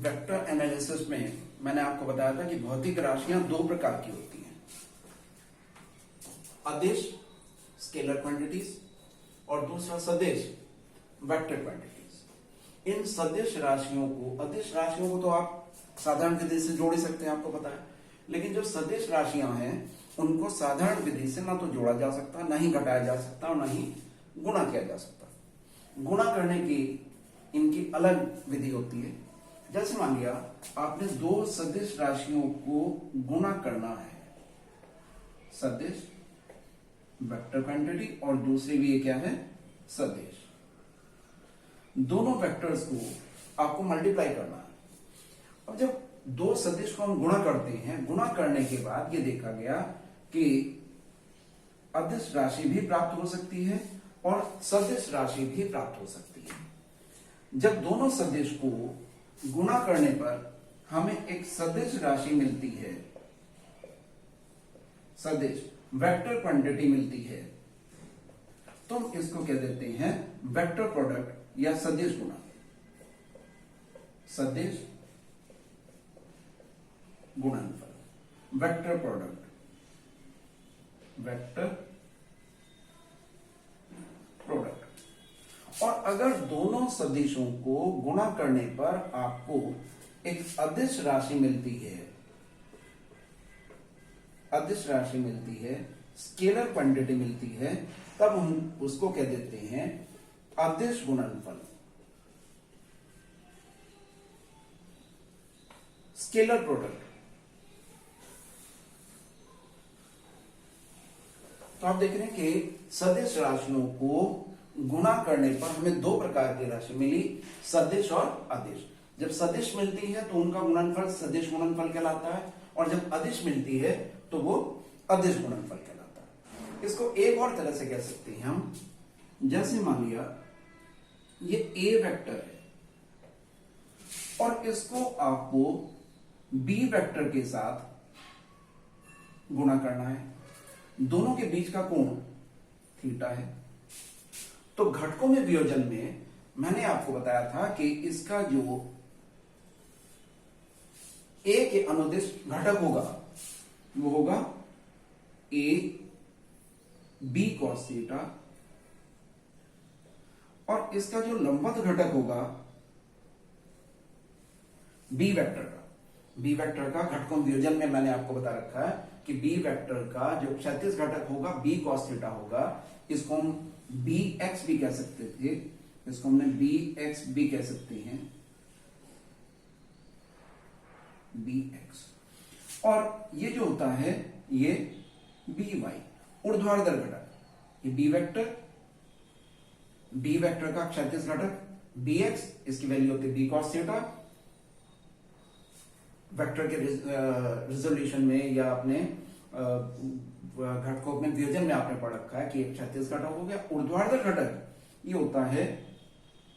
Vector analysis में मैंने आपको बताया था कि भौतिक राशियां दो प्रकार की होती हैं, अदिश स्केलर क्वांटिटीज और दूसरा सदिश वेक्टर क्वांटिटीज। इन सदिश राशियों को, अदिश राशियों को तो आप साधारण विधि से जोड़ ही सकते हैं, आपको पता है, लेकिन जो सदिश राशियां हैं उनको साधारण विधि से ना तो जोड़ा जा सकता, ना ही घटाया जा सकता और ना ही गुणा किया जा सकता। गुणा करने की इनकी अलग विधि होती है। जैसे मान लिया आपने दो सदिश राशियों को गुणा करना है, सदिश वेक्टर क्वांटिटी और दूसरी भी ये क्या है, सदिश। दोनों वेक्टर्स को आपको मल्टीप्लाई करना है। अब जब दो सदिश को हम गुणा करते हैं, गुणा करने के बाद ये देखा गया कि अदिश राशि भी प्राप्त हो सकती है और सदिश राशि भी प्राप्त हो सकती है। जब दोनों सदिश को गुणा करने पर हमें एक सदिश राशि मिलती है, सदिश वेक्टर क्वांटिटी मिलती है, तो हम इसको क्या देते हैं, वेक्टर प्रोडक्ट या सदिश गुणा, सदिश गुणनफल, वेक्टर प्रोडक्ट, वेक्टर प्रोडक्ट। और अगर दोनों सदिशों को गुणा करने पर आपको एक अदिश राशि मिलती है, अदिश राशि मिलती है, स्केलर क्वांटिटी मिलती है, तब हम उसको कह देते हैं अदिश गुणनफल, स्केलर प्रोडक्ट। तो आप देख रहे हैं कि सदिश राशियों को गुणा करने पर हमें दो प्रकार की राशि मिली, सदिश और अदिश। जब सदिश मिलती है तो उनका गुणनफल सदिश गुणनफल कहलाता है, और जब अदिश मिलती है तो वो अदिश गुणनफल कहलाता है। इसको एक और तरह से कह सकते हैं हम, जैसे मान लिया ये ए वेक्टर है और इसको आपको बी वेक्टर के साथ गुणा करना है। दोनों के बीच का कोण थीटा है। तो घटकों में वियोजन में मैंने आपको बताया था कि इसका जो ए के अनुदिश घटक होगा वो होगा ए बी कॉस थीटा, और इसका जो लंबवत घटक होगा बी वेक्टर का, बी वेक्टर का घटकों वियोजन में मैंने आपको बता रखा है कि बी वेक्टर का जो क्षैतिज घटक होगा बी कॉस थीटा होगा। इसको हम बी एक्स भी कह सकते थे, इसको हमने बी एक्स भी कह सकते हैं, बी एक्स। और ये जो होता है ये बी वाई ऊर्ध्वाधर घटक, ये बी वेक्टर का क्षैतिज घटक बी एक्स, इसकी वैल्यू होती है बी कॉस थीटा। वेक्टर के रिजोल्यूशन में या अपने घटकों में वियोजन में आपने पढ़ रखा है कि एक क्षैतिज घटक हो गया, ऊर्ध्वाधर घटक ये होता है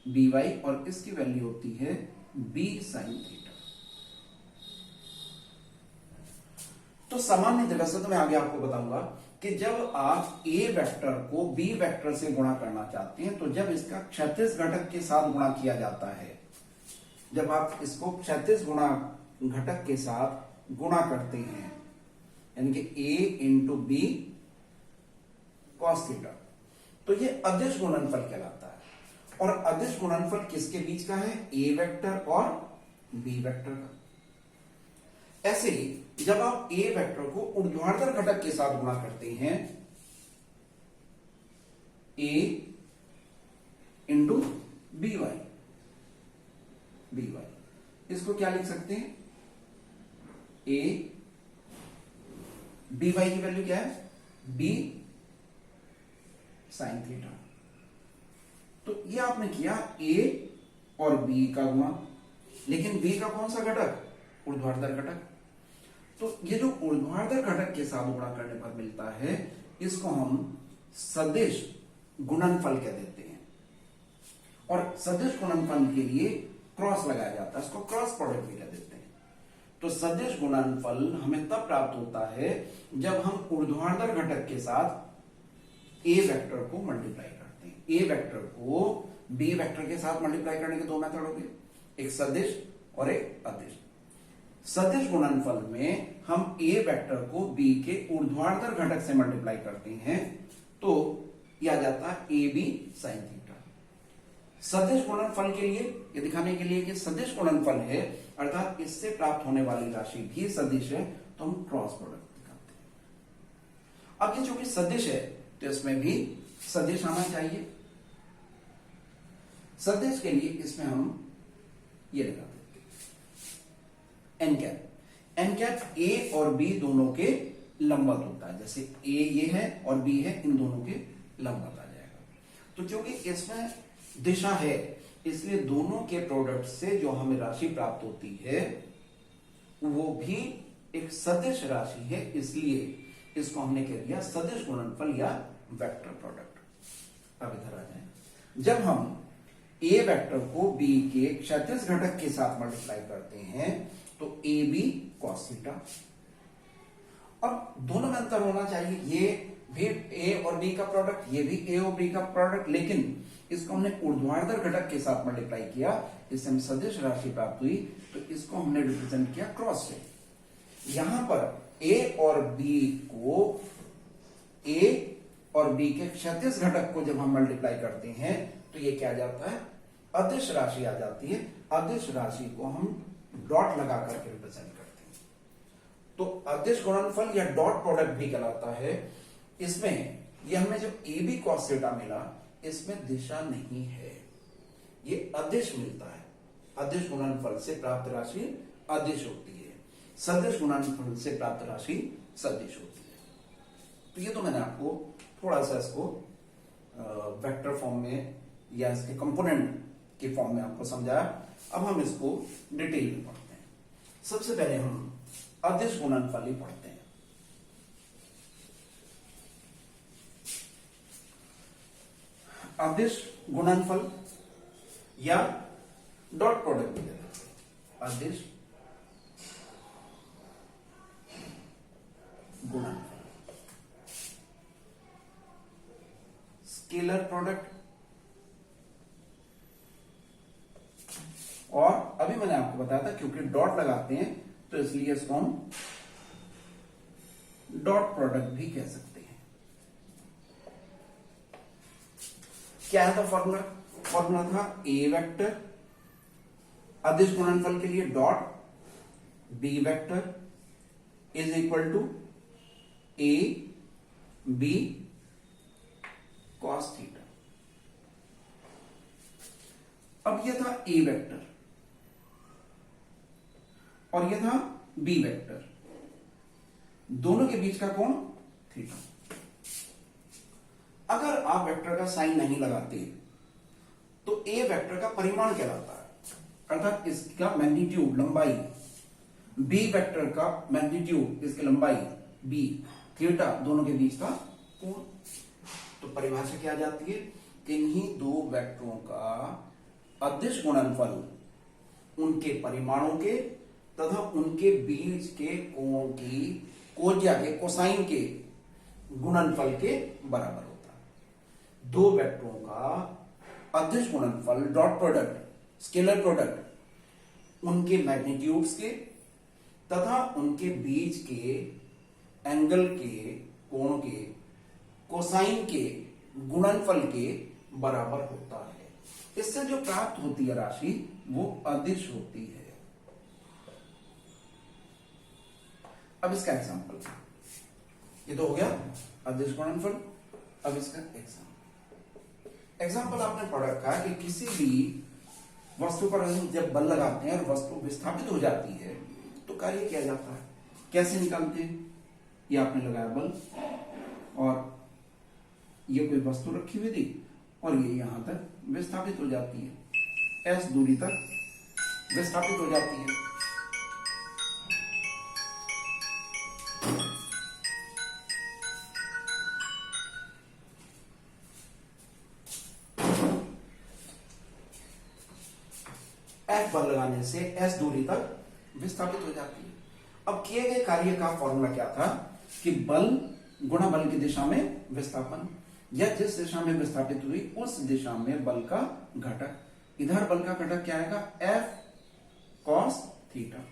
बी वाई और इसकी वैल्यू होती है बी साइन थीटा। तो सामान्य तरह से तो मैं आगे आपको बताऊंगा कि जब आप ए वेक्टर को बी वेक्टर से गुणा करना चाहते हैं तो जब इसका क्षैतिज घटक के साथ गुणा किया जाता है, जब आप इसको क्षैतिज गुणा घटक के साथ गुणा करते हैं, यानी कि ए इंटू बी कॉस थीटा, तो ये अदिश गुणनफल कहलाता है। और अदिश गुणनफल किसके बीच का है, ए वेक्टर और बी वेक्टर का। ऐसे ही जब आप ए वेक्टर को ऊर्ध्वाधर घटक के साथ गुणा करते हैं, A into B Y, B Y, इसको क्या लिख सकते हैं, ए बी वाई की वैल्यू क्या है, बी साइन थीटा। तो ये आपने किया ए और बी का गुणा, लेकिन बी का कौन सा घटक, ऊर्ध्वाधर घटक। तो ये जो ऊर्ध्वाधर घटक के साथ गुणा करने पर मिलता है, इसको हम सदिश गुणनफल कह देते हैं। और सदिश गुणनफल के लिए क्रॉस लगाया जाता है, इसको क्रॉस प्रोडक्ट भी कह देते हैं। तो सदिश गुणनफल हमें तब प्राप्त होता है जब हम ऊर्ध्वाधर घटक के साथ ए वेक्टर को मल्टीप्लाई करते हैं। ए वेक्टर को बी वेक्टर के साथ मल्टीप्लाई करने के दो मेथड हो गए, एक सदिश और एक अदिश। सदिश गुणनफल में हम ए वेक्टर को बी के ऊर्ध्वाधर घटक से मल्टीप्लाई करते हैं तो यह आ जाता है ए बी साइन थीटा। सदिश गुणनफल के लिए ये दिखाने के लिए कि सदिश गुणनफल है अर्थात इससे प्राप्त होने वाली राशि भी सदिश है तो हम क्रॉस प्रोडक्ट दिखाते हैं। अब ये चूंकि सदिश है तो इसमें भी सदिश आना चाहिए। सदिश के लिए इसमें हम ये लगा देते हैं n cap. N cap A और बी दोनों के लंबवत होता है, जैसे ए ये है और बी है, इन दोनों के लंबवत आ जाएगा। तो क्योंकि इसमें दिशा है इसलिए दोनों के प्रोडक्ट से जो हमें राशि प्राप्त होती है वो भी एक सदिश राशि है, इसलिए इसको हमने कह दिया सदिश गुणनफल या वेक्टर प्रोडक्ट। अब इधर आ जाए, जब हम ए वेक्टर को बी के क्षैतिज घटक के साथ मल्टीप्लाई करते हैं तो ए बी कॉस थीटा। अब दोनों में अंतर होना चाहिए, ये भी ए और बी का प्रोडक्ट, ये भी ए और बी का प्रोडक्ट, लेकिन इसको हमने ऊर्ध्वाधर घटक के साथ मल्टीप्लाई किया, इससे हमें सदिश राशि प्राप्त हुई, तो इसको हमने रिप्रेजेंट किया क्रॉस से। यहां पर ए और बी को, ए और बी के क्षैतिज घटक को जब हम मल्टीप्लाई करते हैं तो ये क्या आ जाता है, अदिश राशि आ जाती है। अदिश राशि को हम डॉट लगा करके रिप्रेजेंट करते हैं तो अदिश गुणनफल या डॉट प्रोडक्ट भी कहलाता है। इसमें यह हमें जो ए बी कॉस थीटा मिला इसमें दिशा नहीं है, ये अदिश मिलता है। अदिश गुणनफल से प्राप्त राशि अदिश होती है, सदिश गुणनफल से प्राप्त राशि सदिश होती है। तो ये तो मैंने आपको थोड़ा सा इसको वेक्टर फॉर्म में या इसके कंपोनेंट के फॉर्म में आपको समझाया। अब हम इसको डिटेल में पढ़ते हैं। सबसे पहले हम अदिश गुणनफल ही पढ़ते हैं। अदिश गुणनफल या डॉट प्रोडक्ट भी कहते हैं। अदिश गुणनफल, स्केलर प्रोडक्ट, और अभी मैंने आपको बताया था क्योंकि डॉट लगाते हैं तो इसलिए इसको हम डॉट प्रोडक्ट भी कह सकते हैं। क्या है था फॉर्मूला? फॉर्मूला था ए वेक्टर अदिश गुणनफल के लिए dot B vector is equal to A B cos theta. अब यह था ए वेक्टर और यह था बी वेक्टर, दोनों के बीच का कोण थीटा। अगर आप वेक्टर का साइन नहीं लगाते तो ए वेक्टर का परिमाण कहलाता है, अर्थात इसका मैग्नीट्यूड लंबाई, बी वेक्टर का मैग्नीट्यूड इसकी लंबाई बी, थीटा दोनों के बीच का कोण। तो परिभाषा क्या आ जाती है, इन्हीं दो वेक्टरों का अदिश गुणनफल उनके परिमाणों के तथा उनके बीच के कोण की कोज्या के कोसाइन के गुणनफल के बराबर होता है। दो वेक्टरों का अदिश गुणनफल डॉट प्रोडक्ट स्केलर प्रोडक्ट उनके मैग्नीट्यूड्स के तथा उनके बीच के एंगल के कोण के कोसाइन के गुणनफल के बराबर होता है। इससे जो प्राप्त होती है राशि वो अदिश होती है। अब इसका एग्जांपल, ये तो हो गया अदिश गुणनफल। अब इसका एग्जांपल आपने पढ़ रखा है कि किसी भी वस्तु पर हम जब बल लगाते हैं और वस्तु विस्थापित हो जाती है तो कार्य किया जाता है। कैसे निकालते हैं? ये आपने लगाया बल और ये कोई वस्तु रखी हुई थी और ये यहां तक विस्थापित हो जाती है, एस दूरी तक विस्थापित हो जाती है। एफ बल लगाने से एस दूरी तक विस्थापित हो जाती है। अब किए गए कार्य का फॉर्मूला क्या था कि बल गुणा बल की दिशा में विस्थापन, या जिस दिशा में विस्थापित हुई उस दिशा में बल का घटक। इधर बल का घटक क्या आएगा, एफ कॉस थीटा।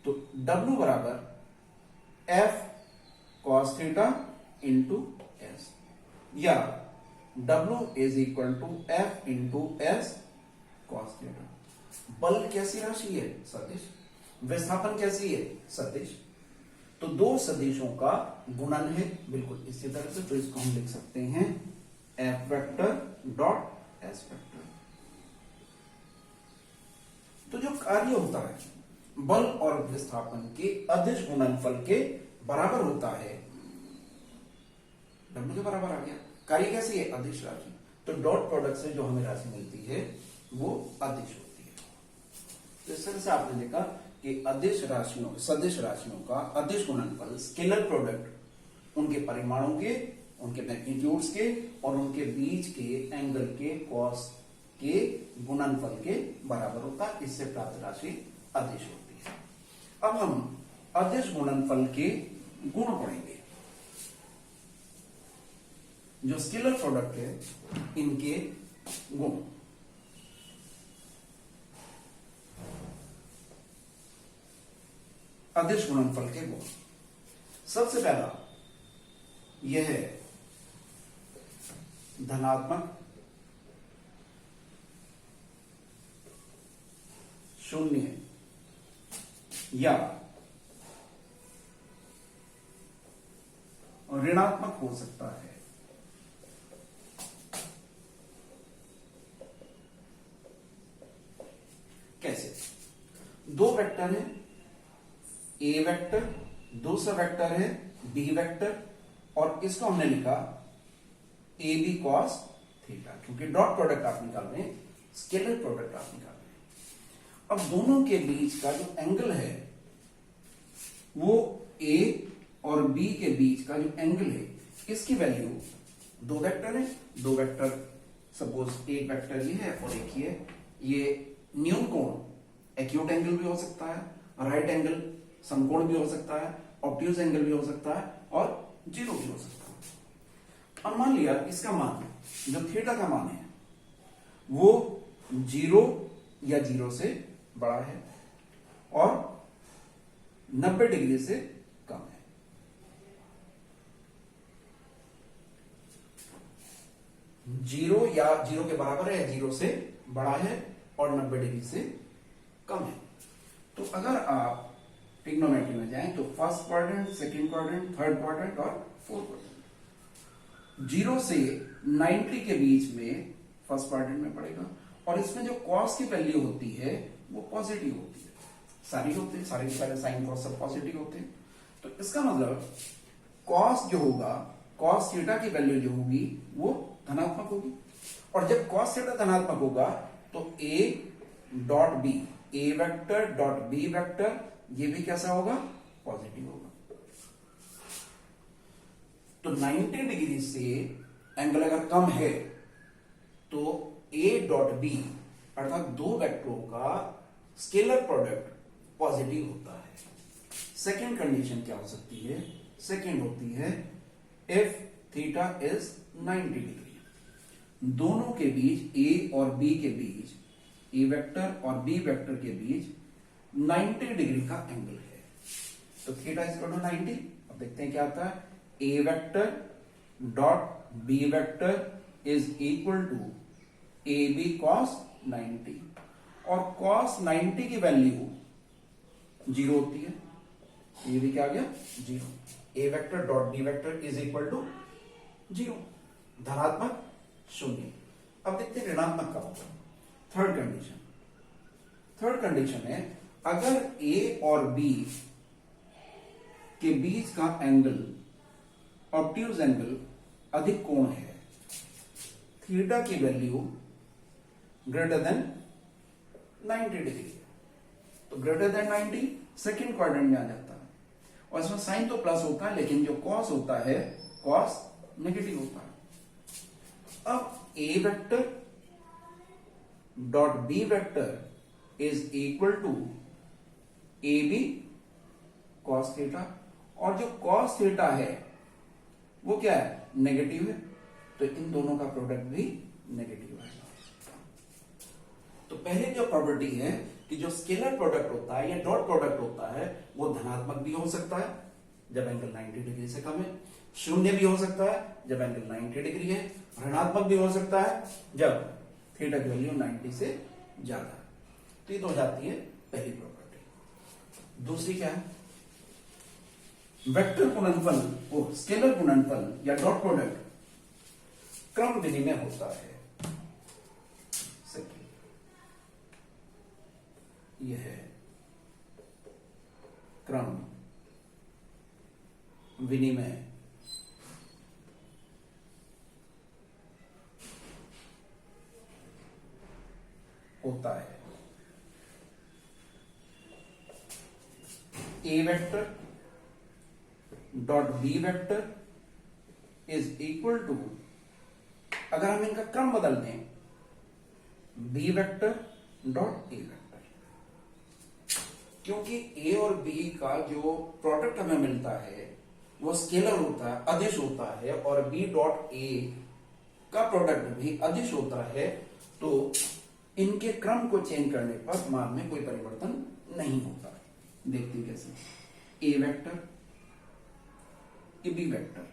तो W बराबर F cos theta into S, या W is equal to F into S cos theta. बल कैसी राशि है? सदिश। विस्थापन कैसी है? सदिश। तो दो सदिशों का गुणन है, बिल्कुल इसी तरह से। तो इसको हम लिख सकते हैं F vector dot S vector. तो जो कार्य होता है बल और विस्थापन के अदिश गुणनफल के बराबर होता है, W के बराबर आ गया। कार्य कैसी है? अदिश राशि। तो डॉट प्रोडक्ट से जो हमें राशि मिलती है वो अदिश होती है। तो इस तरह से आपने देखा कि अदिश राशियों, सदिश राशियों का अदिश गुणनफल, स्केलर प्रोडक्ट, उनके परिमाणों के, उनके मैग्नीट्यूड्स के और उनके बीच के एंगल के कॉस के गुणनफल के बराबर होता है। इससे प्राप्त राशि अदिश होती है। अब हम अदिश गुणनफल के गुण पढ़ेंगे। जो स्केलर प्रोडक्ट है इनके गुण। अदिश गुणनफल के गुण। सबसे पहला यह है धनात्मक, शून्य या ऋणात्मक हो सकता है। कैसे? दो वेक्टर है, ए वेक्टर, दूसरा वेक्टर है बी वेक्टर, और इसको हमने लिखा ए बी कॉस थीटा, क्योंकि डॉट प्रोडक्ट आप निकाल रहे हैं, स्केलर प्रोडक्ट आप निकाल रहे हैं। अब दोनों के बीच का जो एंगल है वो ए और बी के बीच का जो एंगल है, इसकी वैल्यू, दो वेक्टर है, दो वेक्टर, सपोज एक वेक्टर ये है और एक ये, ये न्यून कोण एक्यूट एंगल भी हो सकता है, राइट एंगल समकोण भी हो सकता है, ऑब्ट्यूज एंगल भी हो सकता है और जीरो भी हो सकता है। अब मान लिया इसका मान, जो थीटा का मान है वो जीरो या जीरो से बड़ा है और 90 डिग्री से कम है। जीरो या जीरो के बराबर है या जीरो से बड़ा है और 90 डिग्री से कम है। तो अगर आप ट्रिग्नोमेट्री में जाएं तो first quadrant, second quadrant, third quadrant और फोर्थ क्वाड्रेंट, जीरो से 90 के बीच में फर्स्ट क्वाड्रेंट में पड़ेगा, और इसमें जो कॉस की वैल्यू होती है वो पॉजिटिव होती है। सारे होते हैं, सारे साइन कॉस सब पॉजिटिव होते हैं। तो इसका मतलब कॉस जो होगा, कॉस थीटा की वैल्यू जो होगी वो धनात्मक होगी, और जब कॉस थीटा धनात्मक होगा तो A dot B, A vector dot B vector, ये भी कैसा होगा? पॉजिटिव होगा। तो 90 डिग्री से एंगल अगर कम है तो ए डॉट बी अर्थात दो वेक्टरों का स्केलर प्रोडक्ट पॉजिटिव होता है। सेकेंड कंडीशन क्या हो सकती है? सेकेंड होती है इफ थीटा इज 90 डिग्री। दोनों के बीच, ए और बी के बीच, ए वेक्टर और बी वेक्टर के बीच 90 डिग्री का एंगल है। तो थीटा इज इक्वल टू 90। अब देखते हैं क्या आता है। A vector dot B vector is equal to A B cos 90, और कॉस 90 की वैल्यू जीरो होती है। ये भी क्या आ गया? Zero. A vector dot B vector is equal to zero, धनात्मक शून्य। अब देखते हैं ऋणात्मक का होगा। थर्ड कंडीशन, थर्ड कंडीशन है अगर ए और बी के बीच का एंगल, ऑब्ट्यूज एंगल, अधिक कोण है, थीटा की वैल्यू ग्रेटर देन 90 डिग्री, तो ग्रेटर देन 90 सेकेंड क्वाड्रेंट में आ जाता है, और इसमें साइन तो प्लस होता है लेकिन जो कॉस होता है, कॉस नेगेटिव होता है। अब A vector dot B vector is equal to A B cos theta, और जो कॉस थीटा है वो क्या है? नेगेटिव है, तो इन दोनों का प्रोडक्ट भी नेगेटिव है। तो पहले जो प्रॉपर्टी है कि जो स्केलर प्रोडक्ट होता है या डॉट प्रोडक्ट होता है वो धनात्मक भी हो सकता है जब एंगल 90 डिग्री से कम है, शून्य भी हो सकता है जब एंगल 90 डिग्री है, ऋणात्मक भी हो सकता है जब थीटा की वैल्यू 90 से ज्यादा है। तो ये तो हो जाती है पहली प्रॉपर्टी। दूसरी क्या है, वेक्टर गुणनफल और स्केलर गुणनफल या डॉट प्रोडक्ट क्रम विनिमय होता है। सेकंड, यह है क्रम विनिमय होता है। A vector dot B vector is equal to, अगर हम इनका क्रम बदल दें, B vector dot A vector, क्योंकि ए और बी का जो प्रोडक्ट हमें मिलता है वो स्केलर होता है, अदिश होता है, और बी डॉट ए का प्रोडक्ट भी अदिश होता है, तो इनके क्रम को चेंज करने पर मान में कोई परिवर्तन नहीं होता है। देखते हैं कैसे, ए वेक्टर बी वेक्टर,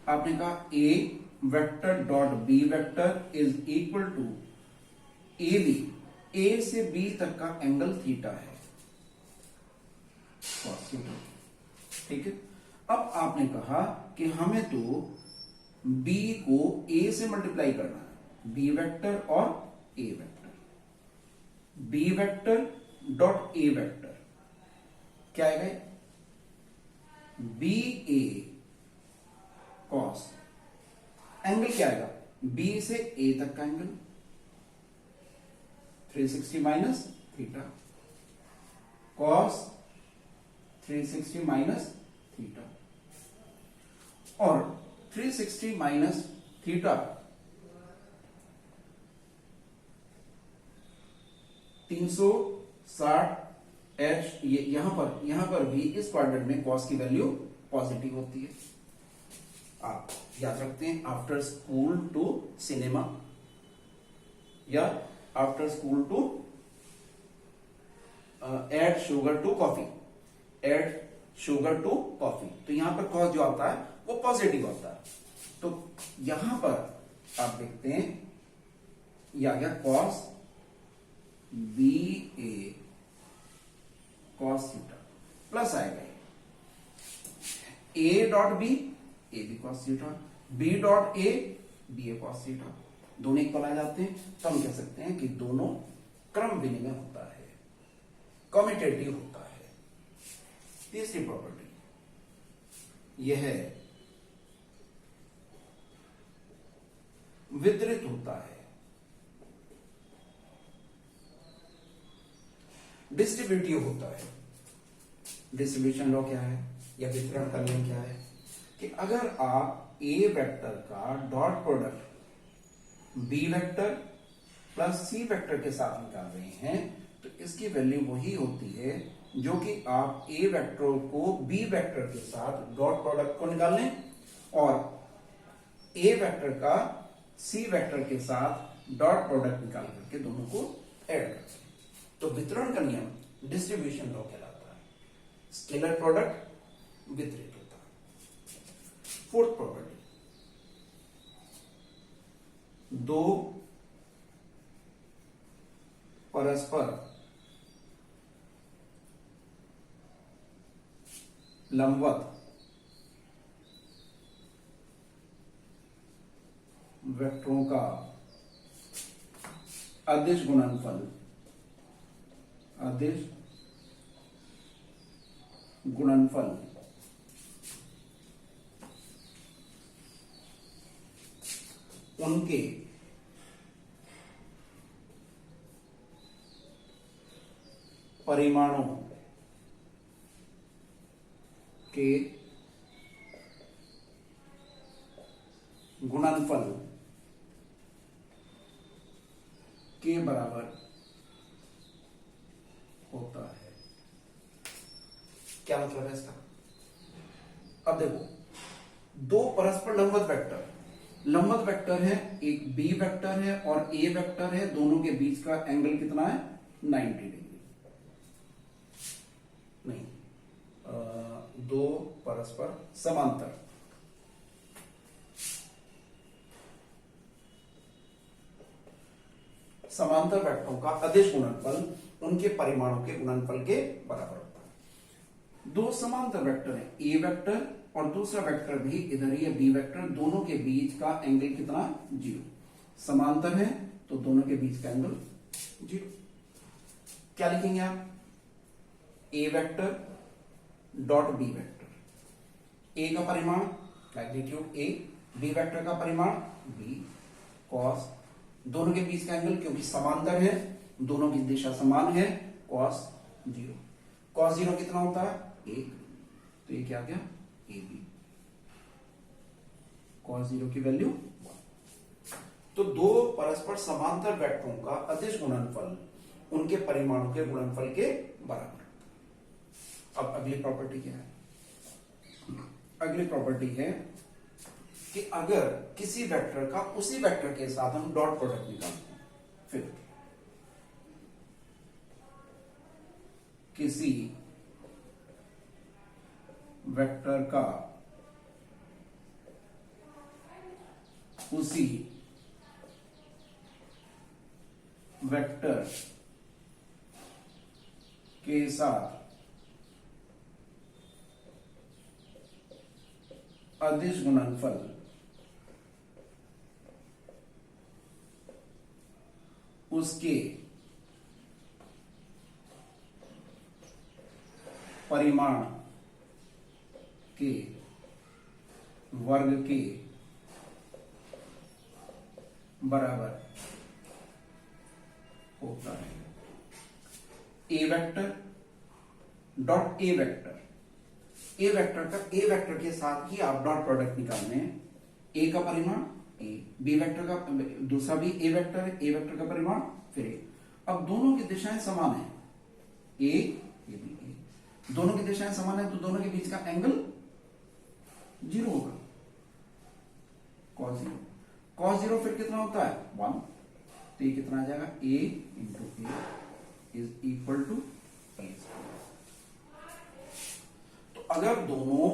आपने कहा A vector dot B vector is equal to A B, A से बी तक का एंगल थीटा है, ठीक है। अब आपने कहा कि हमें तो बी को ए से मल्टीप्लाई करना है, बी वेक्टर और A vector, B vector dot A vector क्या आएगा, बी ए कॉस, एंगल क्या आएगा, बी से ए तक का angle 360 minus theta, cos 360 minus theta, और 360 माइनस थीटा 360 एच, यहां पर भी इस क्वाड्रेंट में कॉस की वैल्यू पॉजिटिव होती है। आप याद रखते हैं, आफ्टर स्कूल टू सिनेमा या after school to add sugar to coffee, add sugar to coffee, तो यहां पर कॉस जो आता है वो पॉजिटिव आता है। तो यहां पर आप देखते हैं ये आ गया cos B A cos theta, plus आएगा A dot B, A B cos theta, B dot A, B A cos theta, दोनों इक्वल आ जाते हैं, तो हम कह सकते हैं कि दोनों क्रम विनिमय होता है, कम्यूटेटिव होता है। तीसरी प्रॉपर्टी यह है वितरित होता है, डिस्ट्रीब्यूटिव होता है। डिस्ट्रीब्यूशन लॉ क्या है या वितरण का नियम क्या है कि अगर आप ए वेक्टर का dot product B vector plus C vector के साथ निकाल रहे हैं तो इसकी वैल्यू वही होती है जो कि आप ए वेक्टर को बी वेक्टर के साथ डॉट प्रोडक्ट को निकाल लें और ए वेक्टर का सी वेक्टर के साथ डॉट प्रोडक्ट निकाल करके दोनों को ऐड कर दें। तो वितरण का नियम डिस्ट्रीब्यूशन लॉ कहलाता है, स्केलर प्रोडक्ट वितरित होता है। फोर्थ प्रॉपर्टी, दो परस्पर लंबवत वेक्टरों का अदिश गुणनफल उनके परिमाणों के गुणनफल के बराबर होता है। क्या मतलब है इसका? अब देखो, दो परस्पर लंबवत वेक्टर लंबवत वेक्टर है, एक बी वेक्टर है और ए वेक्टर है, दोनों के बीच का एंगल कितना है 90 डिग्री। नहीं, दो परस्पर समांतर समांतर वेक्टरों का अदिश गुणनफल उनके परिमाणों के गुणनफल के बराबर होता है। दो समांतर वेक्टर है, ए वेक्टर और दूसरा वेक्टर भी इधर ही है बी वेक्टर, दोनों के बीच का एंगल कितना 0। समांतर है तो दोनों के बीच का एंगल 0। क्या लिखेंगे आप, A vector dot B vector, ए का परिमाण मैग्नीट्यूड ए, बी वेक्टर का परिमाण बी, कॉस दोनों के बीच का एंगल क्योंकि समांतर है, दोनों की दिशा समान है, कॉस 0। कॉस 0 कितना होता है 1, तो ये क्या गया ए बी, कॉस 0 की वैल्यू 1। तो दो परस्पर समांतर वेक्टरों का अदिश गुणनफल उनके परिमाणों के गुणनफल के बराबर। अब अगली प्रॉपर्टी क्या है, अगली प्रॉपर्टी है कि अगर किसी वेक्टर का उसी वेक्टर के साथ हम डॉट प्रोडक्ट निकालते हैं, फिर किसी वेक्टर का उसी वेक्टर के साथ अदिश गुणनफल उसके परिमाण के वर्ग के बराबर होता है। A vector dot A vector, A vector का ए वेक्टर के साथ ही आप डॉट प्रोडक्ट निकालने हैं। ए का परिमाण ए, बी वेक्टर का दूसरा भी ए वेक्टर है, ए वेक्टर का परिमाण फिर ए। अब दोनों की दिशाएं समान है, ए ये भी ए, दोनों की दिशाएं समान है तो दोनों के बीच का एंगल 0 होगा, cos 0। cos 0 फिर कितना होता है 1, तो ये कितना आ जाएगा a into A is equal to A. तो अगर दोनों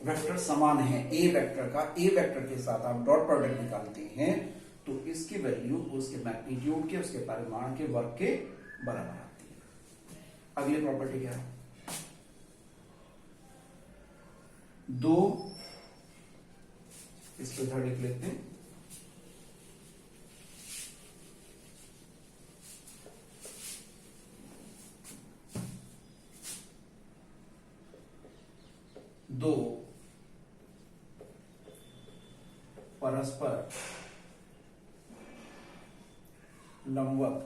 वेक्टर समान है, ए वेक्टर का ए वेक्टर के साथ आप डॉट प्रोडक्ट निकालते हैं तो इसकी वैल्यू उसके मैग्नीट्यूड के, उसके परिमाण के वर्ग के बराबर आती है। अगली प्रॉपर्टी क्या है, दो, इस पे थर्ड लिख लेते हैं, दो परस्पर लंबवत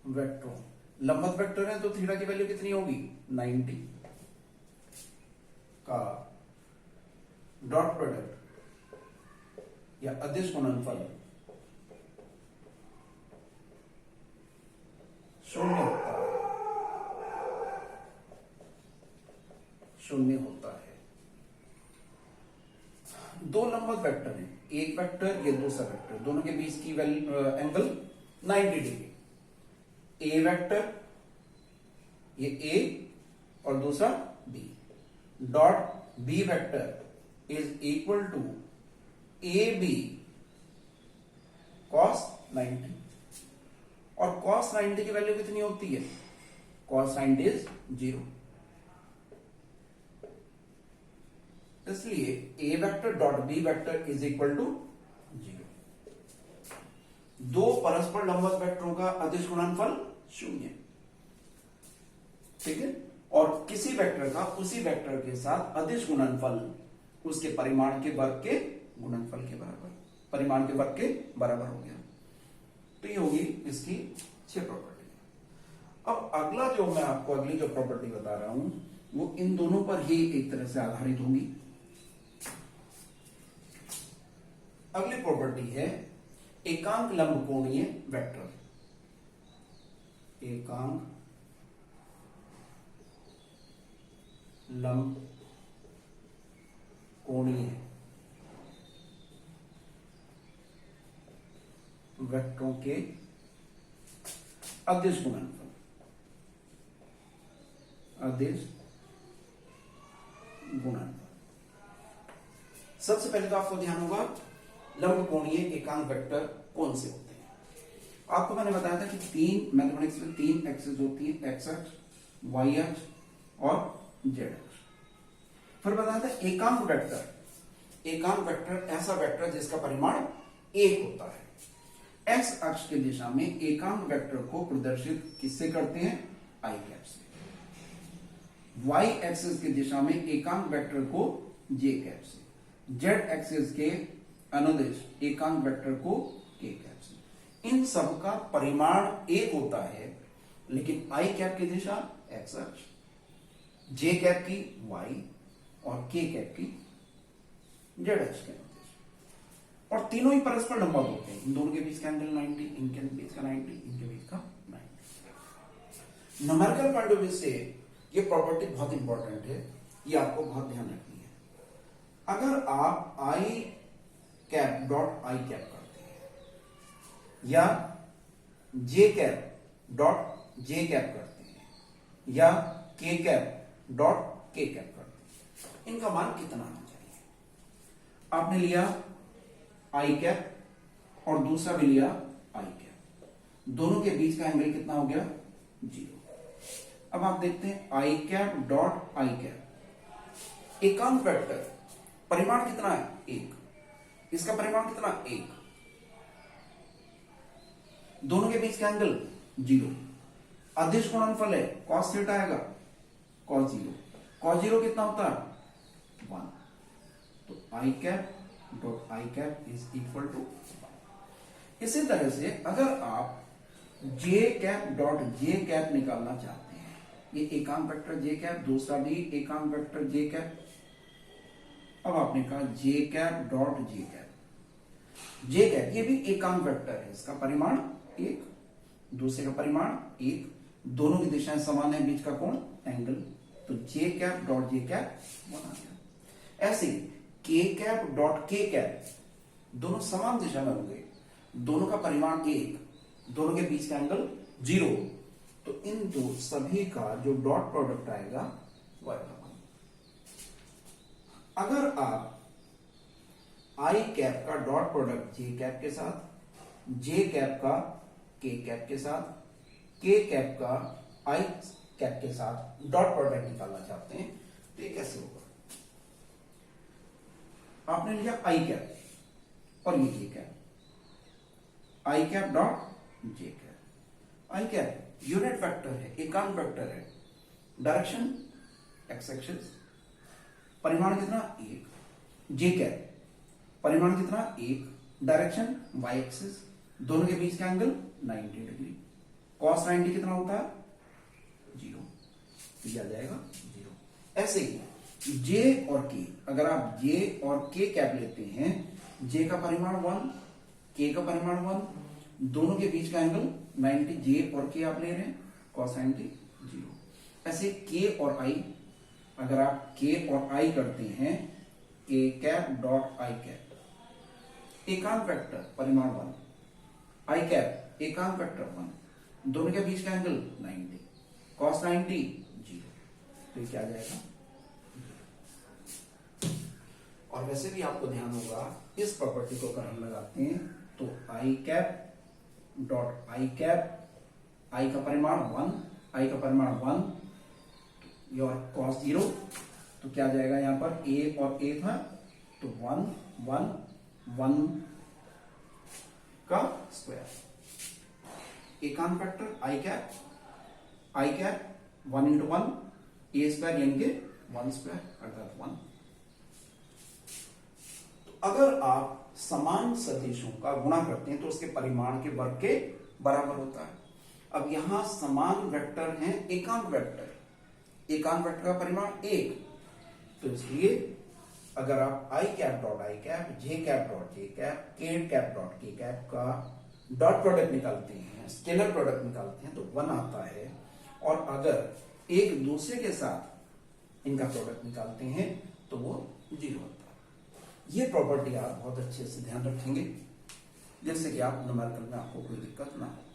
वेक्टरों, लंबवत वेक्टर है तो थीटा की वैल्यू कितनी होगी 90 का डॉट प्रोडक्ट या अदिश गुणनफल 0 होता है, 0 होता है। दो लंबवत वेक्टर हैं, एक वेक्टर ये दूसरा वेक्टर, दोनों के बीच की एंगल 90 डिग्री। ए वेक्टर ये ए और दूसरा B, dot B vector is equal to A B cos 90। और कॉस 90 की वैल्यू कितनी होती है, कॉस 90 इज 0। इसलिए A vector dot B vector is equal to 0। दो परस्पर लंबवत वेक्टरों का अदिश गुणनफल 0, ठीक है। और किसी वेक्टर का उसी वेक्टर के साथ अदिश गुणनफल उसके परिमाण के वर्ग के गुणनफल के बराबर, परिमाण के वर्ग के बराबर हो गया। तो ये होगी इसकी 6 प्रॉपर्टी। अब अगला जो मैं आपको अगली जो प्रॉपर्टी बता रहा हूं वो इन दोनों पर ही एक तरह से आधारित होगी। अगली प्रॉपर्टी है एकांक लंबकोणीय वेक्टर, एकांक लंब कोणीय वेक्टरों के अदिश गुणनफल, अदिश गुणनफल। सबसे पहले तो आपको ध्यान होगा लंब कोणीय एकांक वेक्टर कौन से होते हैं। आपको मैंने बताया था कि तीन मैथमेटिक्स में तीन एक्सिस होती है, एक्स अक्ष, वाई अक्ष और जेड अक्ष। फिर बताया था एकांक वेक्टर। एकांक वेक्टर ऐसा वेक्टर जिसका परिमाण एक होता है। एक्स अक्ष की दिशा में एकांक वेक्टर को प्रदर्शित किससे करते हैं, आई कैप से। वाई एक्सिस की दिशा में एकांक वेक्टर को जे कैप से। जेड एक्सिस के अनुदिश एकांक वेक्टर को के कैप से। इन सब का परिमाण एक होता है, लेकिन आई कैप की दिशा एक्स अक्ष, जे कैप की वाई और के कैप की जेड अक्ष के अनुदिश। और तीनों ही परस्पर लंबवत होते हैं। इन दोनों के बीच का एंगल 90, इनके बीच का 90, इनके बीच का 90। न्यूमेरिकल पॉइंट ऑफ व्यू से ये प्रॉपर्टी बहुत इंपॉर्टेंट है, ये आपको बहुत ध्यान रखनी है। अगर आप I cap dot I cap करते हैं या जे कैप डॉट जे कैप करते हैं या के कैप डॉट के कैप करते हैं, इनका मान कितना आना चाहिए। आपने लिया आई कैप और दूसरा भी लिया आई कैप, दोनों के बीच का एंगल कितना हो गया, 0। अब आप देखते हैं आई कैप डॉट आई कैप, एकांक वेक्टर परिमाण कितना है, 1। इसका परिमाण कितना, 1। दोनों के बीच का एंगल 0। अदिश गुणनफल है, कॉस थीटा आएगा कॉस 0। कॉस 0 कितना होता है, 1। तो I cap dot I cap is equal to 1। इसी तरह से अगर आप J cap dot J cap निकालना चाहते हैं, ये एकांक वेक्टर जे कैप, दूसरा भी एकांक वेक्टर जे कैप। अब आपने कहा जे cap dot J cap. J cap ये भी एकांक वेक्टर है, इसका परिमाण 1, दूसरे का परिमाण 1, दोनों की दिशाएं समान है, बीच का कोण एंगल, तो जे कैप डॉट जे कैप 1 आ गया। ऐसे के कैप डॉट के कैप, दोनों समान दिशा में होंगे, दोनों का परिमाण 1, दोनों के बीच का एंगल 0, तो इन दो सभी का जो डॉट प्रोडक्ट आएगा वो आएगा 1। अगर आप आई कैप का डॉट प्रोडक्ट जे कैप के साथ, जे कैप का के कैप के साथ, के कैप का आई कैप के साथ डॉट प्रोडक्ट निकालना चाहते हैं, तो ये कैसे होगा। आपने लिया आई कैप और ये जे कैप, आई कैप डॉट जे कैप। आई कैप यूनिट वेक्टर है, एकांक वेक्टर है, डायरेक्शन एक्स एक्सिस, परिमाण कितना 1। जे कैप परिमाण कितना 1, डायरेक्शन वाई एक्सिस, दोनों के बीच का एंगल 90 डिग्री। कॉस 90 कितना होता है, 0, दिया जाएगा 0। ऐसे ही जे और के, अगर आप जे और के कैप लेते हैं, जे का परिमाण 1, के का परिमाण 1, दोनों के बीच का एंगल 90, जे और के आप ले रहे हैं, कॉस 90 0। ऐसे के और आई, अगर आप के और आई करते हैं, के कैप डॉट आई कैप, एकांक वेक्टर परिमाण 1, आई कैप एकांक वेक्टर 1, दोनों के बीच का एंगल 90, कॉस 90 0, तो क्या आ जाएगा। और वैसे भी आपको ध्यान होगा, इस प्रॉपर्टी को अगर हम लगाते हैं तो I cap dot I cap, आई का परिमाण 1, आई का परिमाण 1 और cos 0, तो क्या आ जाएगा, यहां पर a और a था, तो 1 1 1 का स्क्वायर। एकांक vector I cap 1 into 1 a square यानी कि 1 स्क्वायर अर्थात 1। तो अगर आप समान सदिशों का गुणा करते हैं तो उसके परिमाण के वर्ग के बराबर होता है। अब यहां समान वेक्टर हैं, एकांक वेक्टर का परिमाण 1, तो इसलिए अगर आप I cap dot I cap, J cap dot J cap, K cap dot K cap का डॉट प्रोडक्ट निकालते हैं, स्केलर प्रोडक्ट निकालते हैं, तो 1 आता है। और अगर एक दूसरे के साथ इनका प्रोडक्ट निकालते हैं तो वो 0 आता है। ये प्रॉपर्टी आप बहुत अच्छे से ध्यान रखेंगे जिससे कि आप न्यूमेरिकल में आपको कोई दिक्कत ना हो।